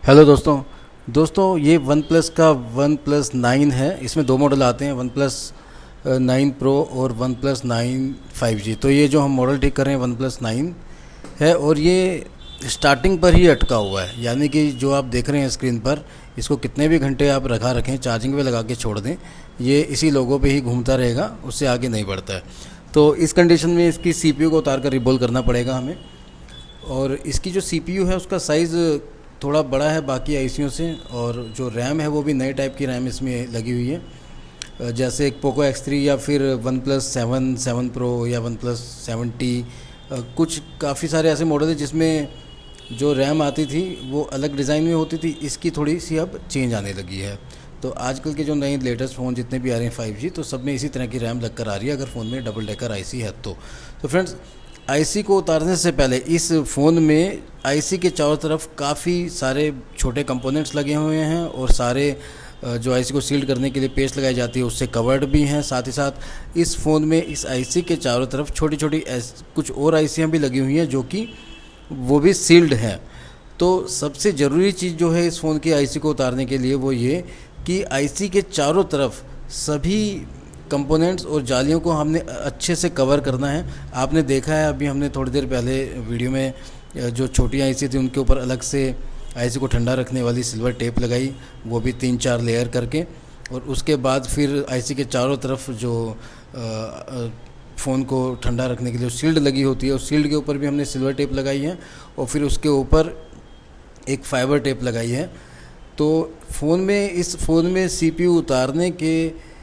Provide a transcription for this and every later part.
Hello दोस्तों ये one plus का वन प्लस 9 है। इसमें दो मॉडल आते हैं, वन प्लस 9 प्रो और वन प्लस 9 5G। तो ये जो हम मॉडल ठीक कर रहे हैं वन प्लस 9 है और ये स्टार्टिंग पर ही अटका हुआ है, यानी कि जो आप देख रहे हैं स्क्रीन पर, इसको कितने भी घंटे आप रखा रखें, चार्जिंग पे लगा के छोड़ दें, ये इसी लोगों पे ही घूमता रहेगा, उससे आगे नहीं बढ़ता है। तो इस कंडीशन में इसकी CPU को उतार कर रिबोल करना पड़ेगा हमें। और इसकी जो CPU है उसका साइज़ थोड़ा बड़ा है बाकी आईसीओ से, और जो रैम है वो भी नए टाइप की रैम इसमें लगी हुई है, जैसे एक पोको X3 या फिर वन प्लस 7 प्रो या वन प्लस 7T। कुछ काफ़ी सारे ऐसे मॉडल हैं जिसमें जो रैम आती थी वो अलग डिज़ाइन में होती थी, इसकी थोड़ी सी अब चेंज आने लगी है। तो आजकल के जो नए लेटेस्ट फ़ोन जितने भी आ रहे हैं 5G, तो सब में इसी तरह की रैम लग कर आ रही है, अगर फ़ोन में डबल डेकर आईसी है तो फ्रेंड्स, आईसी को उतारने से पहले इस फ़ोन में आईसी के चारों तरफ काफ़ी सारे छोटे कंपोनेंट्स लगे हुए हैं, और सारे जो आईसी को सील्ड करने के लिए पेस्ट लगाई जाती है उससे कवर्ड भी हैं। साथ ही साथ इस फ़ोन में इस आईसी के चारों तरफ छोटी छोटी कुछ और आईसीयाँ भी लगी हुई हैं जो कि वो भी सील्ड हैं। तो सबसे ज़रूरी चीज़ जो है इस फ़ोन की आईसी को उतारने के लिए वो ये कि आईसी के चारों तरफ सभी कंपोनेंट्स और जालियों को हमने अच्छे से कवर करना है। आपने देखा है, अभी हमने थोड़ी देर पहले वीडियो में जो छोटी आईसी थी उनके ऊपर अलग से आईसी को ठंडा रखने वाली सिल्वर टेप लगाई, वो भी 3-4 लेयर करके, और उसके बाद फिर आईसी के चारों तरफ जो फ़ोन को ठंडा रखने के लिए शील्ड लगी होती है, उस शील्ड के ऊपर भी हमने सिल्वर टेप लगाई है, और फिर उसके ऊपर एक फाइबर टेप लगाई है। तो इस फ़ोन में CPU उतारने के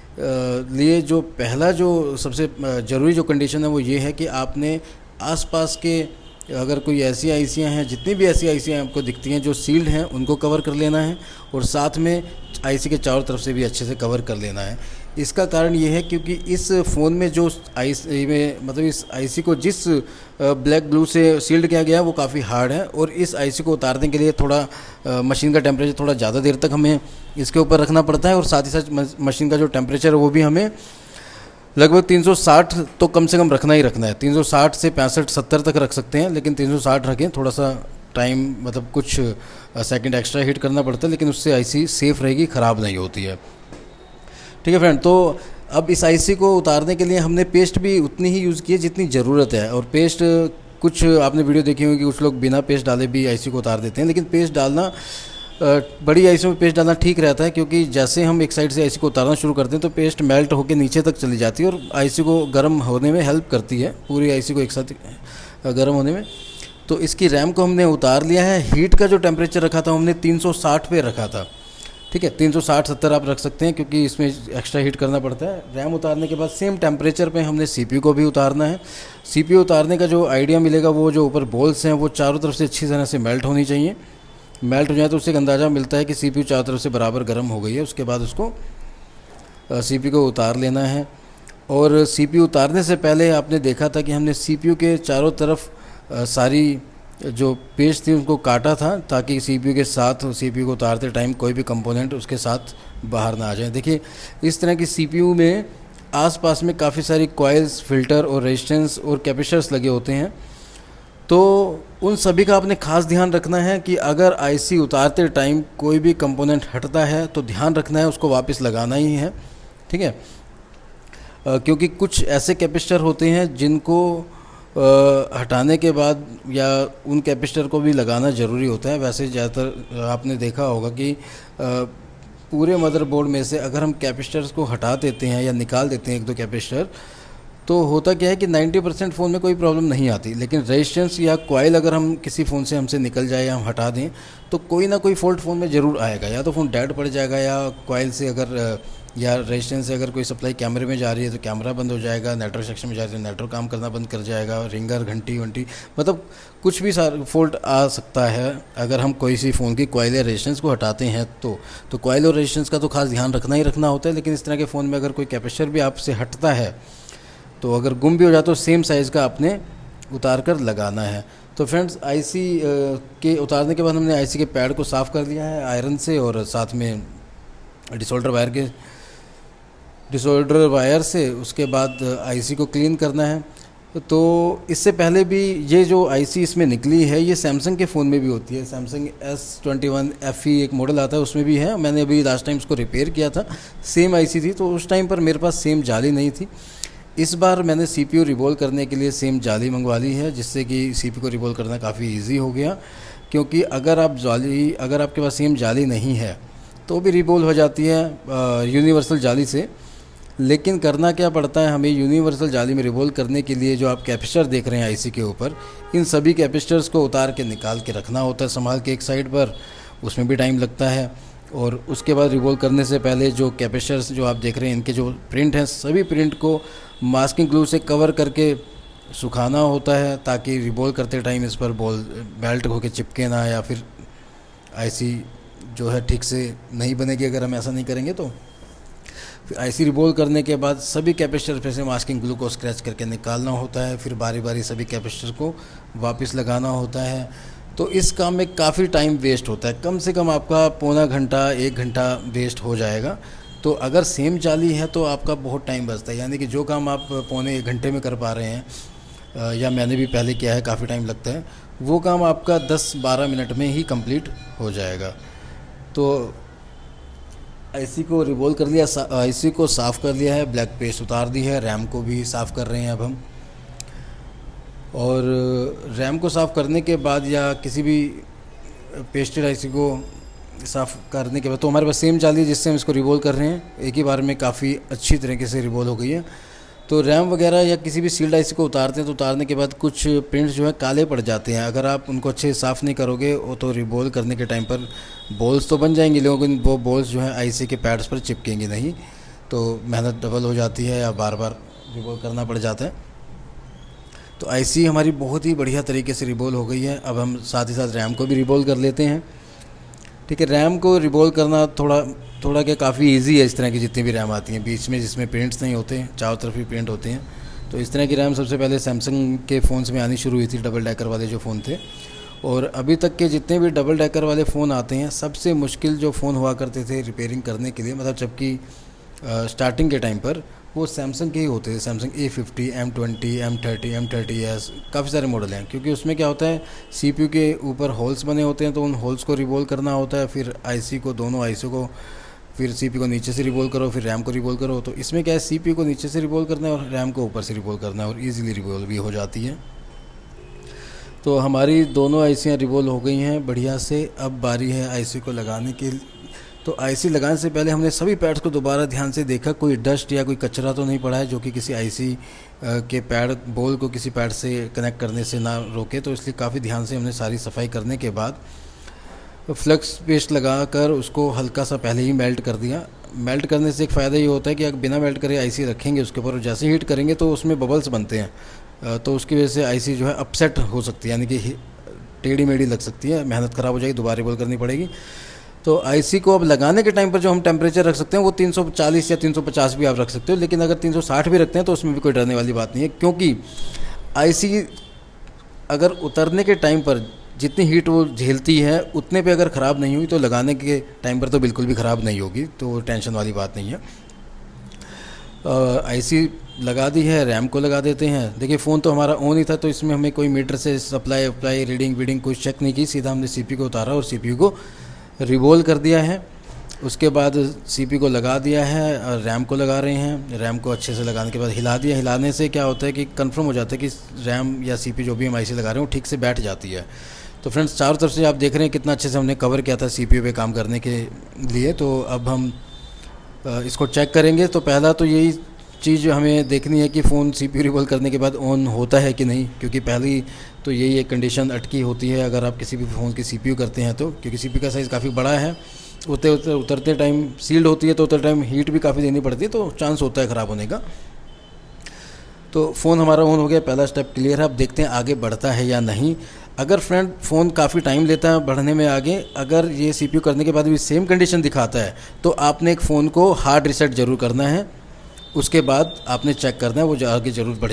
लिए जो पहला जो सबसे ज़रूरी जो कंडीशन है वो ये है कि आपने आसपास के अगर कोई ऐसी आईसियाँ हैं, जितनी भी ऐसी आईसियाँ आपको दिखती हैं जो सील्ड हैं, उनको कवर कर लेना है, और साथ में आईसी के चारों तरफ से भी अच्छे से कवर कर लेना है। इसका कारण ये है क्योंकि इस फ़ोन में जो आईसी में मतलब इस आईसी को जिस ब्लैक ग्लू से सील्ड किया गया है वो काफ़ी हार्ड है, और इस आईसी को उतारने के लिए थोड़ा मशीन का टेम्परेचर थोड़ा ज़्यादा देर तक हमें इसके ऊपर रखना पड़ता है, और साथ ही साथ मशीन का जो टेम्परेचर है वो भी हमें लगभग 360 तो कम से कम रखना ही रखना है। 360 से 65-70 तक रख सकते हैं, लेकिन 360 रखें। थोड़ा सा टाइम मतलब कुछ सेकंड एक्स्ट्रा हीट करना पड़ता है, लेकिन उससे आईसी सेफ़ रहेगी, ख़राब नहीं होती है। ठीक है फ्रेंड, तो अब इस आईसी को उतारने के लिए हमने पेस्ट भी उतनी ही यूज़ की है जितनी ज़रूरत है। और पेस्ट कुछ आपने वीडियो देखी होगी कि कुछ लोग बिना पेस्ट डाले भी आईसी को उतार देते हैं, लेकिन पेस्ट डालना बड़ी आईसी में पेस्ट डालना ठीक रहता है, क्योंकि जैसे हम एक साइड से आईसी को उतारना शुरू करते हैं तो पेस्ट मेल्ट होकर नीचे तक चली जाती है और आईसी को गर्म होने में हेल्प करती है, पूरी आईसी को एक साथ गर्म होने में। तो इसकी रैम को हमने उतार लिया है। हीट का जो टेम्परेचर रखा था हमने 360 पे रखा था। ठीक है, 360-70 आप रख सकते हैं, क्योंकि इसमें एक्स्ट्रा हीट करना पड़ता है। रैम उतारने के बाद सेम टेम्परेचर पे हमने CPU को भी उतारना है। CPU उतारने का जो आइडिया मिलेगा, वो जो ऊपर बॉल्स हैं वो चारों तरफ से अच्छी तरह से मेल्ट होनी चाहिए। मेल्ट हो जाए तो उससे एक अंदाज़ा मिलता है कि CPU चारों तरफ से बराबर गर्म हो गई है। उसके बाद उसको CPU को उतार लेना है। और CPU उतारने से पहले आपने देखा था कि हमने CPU के चारों तरफ सारी जो पेस्ट थी उनको काटा था, ताकि CPU के साथ CPU को उतारते टाइम कोई भी कंपोनेंट उसके साथ बाहर ना आ जाए। देखिए, इस तरह की CPU में आसपास में काफ़ी सारी कॉइल्स, फिल्टर और रेजिस्टेंस और कैपेसिटर्स लगे होते हैं। तो उन सभी का आपने खास ध्यान रखना है कि अगर आईसी उतारते टाइम कोई भी कंपोनेंट हटता है तो ध्यान रखना है, उसको वापस लगाना ही है। ठीक है, क्योंकि कुछ ऐसे कैपेसिटर होते हैं जिनको हटाने के बाद या उन कैपेसिटर को भी लगाना ज़रूरी होता है। वैसे ज़्यादातर आपने देखा होगा कि पूरे मदरबोर्ड में से अगर हम कैपेसिटर्स को हटा देते हैं या निकाल देते हैं 1-2 कैपेसिटर, तो होता क्या है कि 90% फ़ोन में कोई प्रॉब्लम नहीं आती, लेकिन रेजिस्टेंस या कॉइल अगर हम किसी फ़ोन से हमसे निकल जाए या हम हटा दें तो कोई ना कोई फॉल्ट फ़ोन में ज़रूर आएगा। या तो फ़ोन डेड पड़ जाएगा, या कॉइल से अगर या रेजिस्टेंस से अगर कोई सप्लाई कैमरे में जा रही है तो कैमरा बंद हो जाएगा, नेटवर्क सेक्शन में जा रही है तो नेटवर्क काम करना बंद कर जाएगा, रिंगर, घंटी वंटी, मतलब कुछ भी फॉल्ट आ सकता है अगर हम कोई सी फ़ोन की कॉइल या रेजिस्टेंस को हटाते हैं। तो कॉइल और रेजिस्टेंस का तो खास ध्यान रखना ही रखना होता है। लेकिन इस तरह के फ़ोन में अगर कोई कैपेसिटर भी आपसे हटता है तो अगर गुम भी हो जाए तो सेम साइज़ का आपने उतार कर लगाना है। तो फ्रेंड्स, आईसी के उतारने के बाद हमने आईसी के पैड को साफ़ कर लिया है आयरन से, और साथ में डिसऑर्डर वायर से। उसके बाद आईसी को क्लीन करना है। तो इससे पहले भी ये जो आईसी इसमें निकली है ये सैमसंग के फ़ोन में भी होती है। सैमसंग S21 FE एक मॉडल आता है, उसमें भी है। मैंने अभी लास्ट टाइम इसको रिपेयर किया था, सेम आईसी थी, तो उस टाइम पर मेरे पास सेम जाली नहीं थी। इस बार मैंने CPU रिवॉल्व करने के लिए सेम जाली मंगवा ली है, जिससे कि CPU को रिवॉल्व करना काफ़ी ईजी हो गया। क्योंकि अगर आपके पास सेम जाली नहीं है तो भी रिवॉल्व हो जाती है यूनिवर्सल जाली से। लेकिन करना क्या पड़ता है हमें, यूनिवर्सल जाली में रिवॉल्व करने के लिए जो आप कैपेसिटर देख रहे हैं आईसी के ऊपर, इन सभी कैपेसिटर्स को उतार के निकाल के रखना होता है संभाल के एक साइड पर, उसमें भी टाइम लगता है। और उसके बाद रिवॉल्व करने से पहले जो कैपेसिटर्स जो आप देख रहे हैं इनके जो प्रिंट हैं, सभी प्रिंट को मास्किंग ग्लू से कवर करके सुखाना होता है, ताकि रिवॉल्व करते टाइम इस पर बॉल बेल्ट होकर चिपके ना, या फिर आईसी जो है ठीक से नहीं बनेगी अगर हम ऐसा नहीं करेंगे। तो फिर आईसी रिवॉल्व करने के बाद सभी कैपेसिटर पे से मास्किंग ग्लू को स्क्रैच करके निकालना होता है, फिर बारी बारी सभी कैपेसिटर को वापस लगाना होता है। तो इस काम में काफ़ी टाइम वेस्ट होता है, कम से कम आपका पौना घंटा 1 घंटा वेस्ट हो जाएगा। तो अगर सेम जाली है तो आपका बहुत टाइम बचता है, यानी कि जो काम आप पौने 1 घंटे में कर पा रहे हैं, या मैंने भी पहले किया है, काफ़ी टाइम लगता है, वो काम आपका 10-12 मिनट में ही कंप्लीट हो जाएगा। तो आईसी को रिवॉल्व कर लिया, आईसी को साफ़ कर लिया है, ब्लैक पेस्ट उतार दी है, रैम को भी साफ़ कर रहे हैं अब हम। और रैम को साफ़ करने के बाद या किसी भी पेस्टेड आईसी को साफ़ करने के बाद तो हमारे पास सेम जाली है जिससे हम इसको रिवॉल्व कर रहे हैं, एक ही बार में काफ़ी अच्छी तरीके से रिवॉल्व हो गई है। तो रैम वगैरह या किसी भी सील्ड आईसी को उतारते हैं तो उतारने के बाद कुछ प्रिंट्स जो है काले पड़ जाते हैं, अगर आप उनको अच्छे से साफ़ नहीं करोगे तो रिवॉल्व करने के टाइम पर बॉल्स तो बन जाएंगी, लेकिन वो बॉल्स जो है आईसी के पैड्स पर चिपकेंगी नहीं, तो मेहनत डबल हो जाती है या बार बार रिवॉल्व करना पड़ जाता है। तो आईसी हमारी बहुत ही बढ़िया तरीके से रिवॉल्व हो गई है। अब हम साथ ही साथ रैम को भी रिवॉल्व कर लेते हैं। ठीक है, रैम को रिवॉल्व करना थोड़ा क्या काफ़ी इजी है। इस तरह की जितनी भी रैम आती हैं बीच में जिसमें प्रिंट्स नहीं होते, चारों तरफ ही प्रिंट होते हैं, तो इस तरह की रैम सबसे पहले सैमसंग के फ़ोन्स में आनी शुरू हुई थी, डबल डेकर वाले जो फ़ोन थे। और अभी तक के जितने भी डबल डेकर वाले फ़ोन आते हैं, सबसे मुश्किल जो फ़ोन हुआ करते थे रिपेयरिंग करने के लिए, मतलब जबकि स्टार्टिंग के टाइम पर वो सैमसंग के ही होते थे। Samsung A50, M20, M30, M30s, काफ़ी सारे मॉडल हैं। क्योंकि उसमें क्या होता है, CPU के ऊपर होल्स बने होते हैं, तो उन होल्स को रिवॉल्व करना होता है, फिर आईसी को, दोनों आईसी को, फिर CPU को नीचे से रिवॉल्व करो, फिर रैम को रिवॉल्व करो। तो इसमें क्या है, CPU को नीचे से रिवॉल्व करना है और रैम को ऊपर से रिवॉल्व करना है, और ईजिली रिवॉल्व भी हो जाती है। तो हमारी दोनों आईसियाँ रिवॉल्व हो गई हैं बढ़िया से। अब बारी है आईसी को लगाने की। तो आईसी लगाने से पहले हमने सभी पैड्स को दोबारा ध्यान से देखा, कोई डस्ट या कोई कचरा तो नहीं पड़ा है जो कि किसी आईसी के पैड बॉल को किसी पैड से कनेक्ट करने से ना रोके। तो इसलिए काफ़ी ध्यान से हमने सारी सफाई करने के बाद फ्लक्स पेस्ट लगाकर उसको हल्का सा पहले ही मेल्ट कर दिया। मेल्ट करने से एक फ़ायदा ये होता है कि अगर बिना मेल्ट करे आईसी रखेंगे उसके ऊपर, जैसे हीट करेंगे तो उसमें बबल्स बनते हैं, तो उसकी वजह से आईसी जो है अपसेट हो सकती है, यानी कि टेढ़ी मेढ़ी लग सकती है, मेहनत ख़राब हो जाएगी, दोबारा रिवॉल्व करनी पड़ेगी। तो आईसी को अब लगाने के टाइम पर जो हम टेम्परेचर रख सकते हैं वो 340 या 350 भी आप रख सकते हो, लेकिन अगर 360 भी रखते हैं तो उसमें भी कोई डरने वाली बात नहीं है। क्योंकि आईसी अगर उतरने के टाइम पर जितनी हीट वो झेलती है उतने पे अगर ख़राब नहीं हुई तो लगाने के टाइम पर तो बिल्कुल भी ख़राब नहीं होगी, तो टेंशन वाली बात नहीं है। आईसी लगा दी है, रैम को लगा देते हैं। देखिए फ़ोन तो हमारा ऑन ही था, तो इसमें हमें कोई मीटर से सप्लाई रीडिंग वीडिंग कुछ चेक नहीं की, सीधा हमने CPU को उतारा और CPU को रिवॉल्व कर दिया है। उसके बाद CPU को लगा दिया है और रैम को लगा रहे हैं। रैम को अच्छे से लगाने के बाद हिला दिया। हिलाने से क्या होता है कि कंफर्म हो जाता है कि रैम या CPU जो भी हम आईसी लगा रहे हैं वो ठीक से बैठ जाती है। तो फ्रेंड्स, चारों तरफ से आप देख रहे हैं कितना अच्छे से हमने कवर किया था CPU पे काम करने के लिए। तो अब हम इसको चेक करेंगे। तो पहला तो यही चीज़ हमें देखनी है कि फ़ोन CPU रिवॉल्व करने के बाद ऑन होता है कि नहीं, क्योंकि पहली तो यही एक कंडीशन अटकी होती है अगर आप किसी भी फ़ोन की CPU करते हैं तो, क्योंकि CPU का साइज़ काफ़ी बड़ा है। उतरते टाइम सील्ड होती है तो उतरते टाइम हीट भी काफ़ी देनी पड़ती है, तो चांस होता है ख़राब होने का। तो फ़ोन हमारा ऑन हो गया, पहला स्टेप क्लियर है। अब देखते हैं आगे बढ़ता है या नहीं। अगर फ्रेंड फ़ोन काफ़ी टाइम लेता है बढ़ने में आगे, अगर ये CPU करने के बाद भी सेम कंडीशन दिखाता है तो आपने एक फ़ोन को हार्ड रीसेट ज़रूर करना है। उसके बाद आपने चेक करना है वो आगे ज़रूर बढ़े।